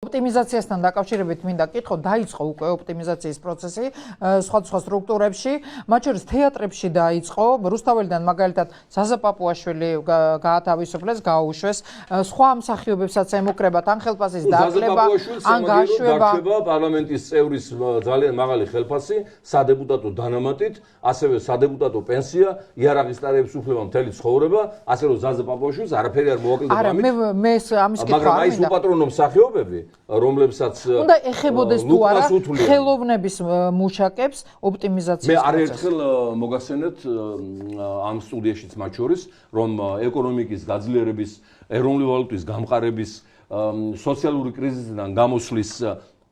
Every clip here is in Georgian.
ოპტიმიზაციასთან დაკავშირებით მინდა კითხო, დაიწყო უკვე ოპტიმიზაციის პროცესი სხვადასხვა სტრუქტურებში, მათ შორის თეატრებში დაიწყო, რუსთაველიდან მაგალითად ზაზა პაპუაშვილი გაათავისუფლეს, გაუშვეს, სხვა მსახიობებსაც ემუქრებათ ან ხელფასის დაკლება, ან გაშვება. პარლამენტის წევრის ძალიან მაღალი ხელფასი, სადეპუტატო დანამატით, ასევე სადეპუტატო პენსია, იარაღის ტარების უფლება მთელი ცხოვრება, ასე რომ ზაზა პაპუაშვილს არაფერი არ მოაკლდება ამით. არა, მე ამის კითხვა მაგრამ აი უპატრონო მსახიობები, რომლებსაც უნდა ეხებოდეს თუ არა ხელოვნების მუშაკებს ოპტიმიზაციის პროცესი. მე არაერთხელ მოგახსენეთ ამ სტუდიაშიც მათ შორის, რომ ეკონომიკის გაძლიერების, ეროვნული ვალუტის გამყარების, სოციალური კრიზისიდან გამოსვლის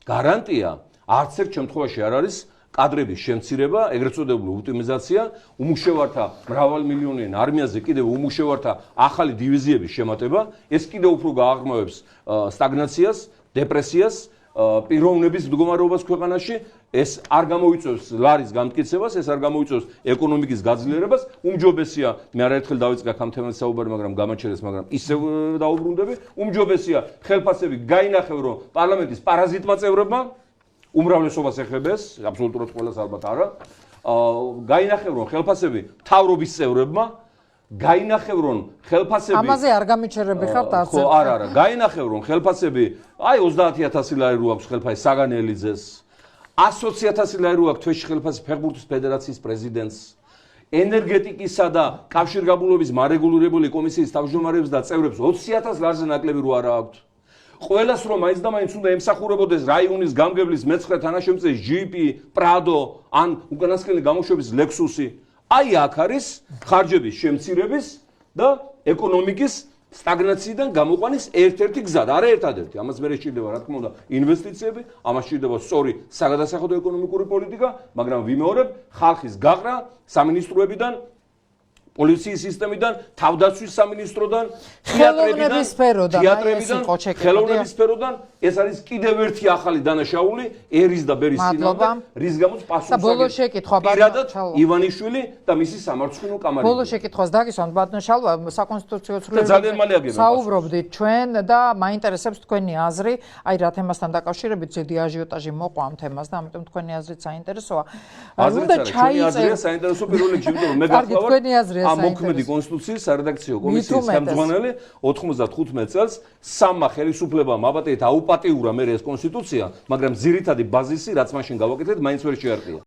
გარანტია არც ერთ შემთხვევაში არ არის კადრების შემცირება, ეგრეთ წოდებული ოპტიმიზაცია, უმუშევართა მრავალმილიონიან არმიაზე კიდევ უმუშევართა ახალი დივიზიების შემატება, ეს კიდევ უფრო გააღრმავებს სტაგნაციას, დეპრესიას, პიროვნების მდგომარეობას ქვეყანაში, ეს არ გამოიწვევს ლარის გამტკიცებას, ეს არ გამოიწვევს ეკონომიკის გაძლიერებას, უმჯობესია, მე არაერთხელ დავიწყე ამ თემაზე საუბარი, მაგრამ გამაჩერეს, მაგრამ ისევ დაუბრუნდები, უმჯობესია ხელფასები გაინახევ, რომ პარლამენტის პარაზიტმა წევრებმა უმრავლესობას ეხებეს, აბსოლუტურად ყველას ალბათ არა. გაინახევ, რომ ხელფასები მთავრობის წევრებმა, გაინახევ, რომ ხელფასები ამაზე არ გამიჩერები ხართ არც ხო, არა, გაინახევ, რომ ხელფასები, აი 30000 ლარი რო აქვს ხელფასი საგანელიძეს, 120.000 ლარი რო აქვს თვეში ხელფასი ფეხბურთის ფედერაციის პრეზიდენტს, ენერგეტიკისა და კავშირგაბმულობის მარეგულირებული კომისიის თავმჯდომარეებს და წევრებს 20.000 ლარზე ნაკლები რო არა აქვთ. ყველას რომ მაინც და მაინც უნდა ემსახურებოდეს რაიონის გამგებლის მეცხრე თანაშემწეს ჯიპი, პრადო ან უკანასკნელი გამოშვების ლექსუსი. აი აქ არის ხარჯების შემცირების და ეკონომიკის სტაგნაციიდან გამოყვანის ერთ-ერთი გზა და არა ერთადერთი. ამას მე სჭირდება რა თქმა უნდა ინვესტიციები, ამას სჭირდება სწორი საგადასახადო ეკონომიკური პოლიტიკა, მაგრამ ვიმეორებ ხალხის გაყრა სამინისტროებიდან, პოლიციის სისტემიდან, თავდაცვის სამინისტროდან, ხელოვნების სფეროდან, ხელოვნების სფეროდან ეს არის კიდევ ერთი ახალი დანაშაული ერის და ბერის წინააღმდეგ, რის გამოც პასუხისმგებელი პირადად ივანიშვილი და მისი სამარცხვინო კამარი. ბოლო შეკითხვას დაგისვამთ ბატონო შალვა, საკონსტიტუციო ცვლილებებზე საუბრობდით ჩვენ და მაინტერესებს თქვენი აზრი, აი რა თემასთან დაკავშირებით ზედი აჟიოტაჟი მოყვა ამ თემას და ამიტომ თქვენი აზრით საინტერესოა. უნდა ჩაიწეროს საინტერესო პირველ რიგში, იმიტომ რომ მე გახლავარ ამ მოქმედი კონსტიტუციის სარედაქციო კომისიის ხელმძღვანელი 95 წელს სამმა ხელისუფლებამ აპატიეთ აუპატიურა მე ეს კონსტიტუცია, მაგრამ ძირითადი ბაზისი რაც მაშინ გავაკეთეთ, მაინც ვერ შეარყია.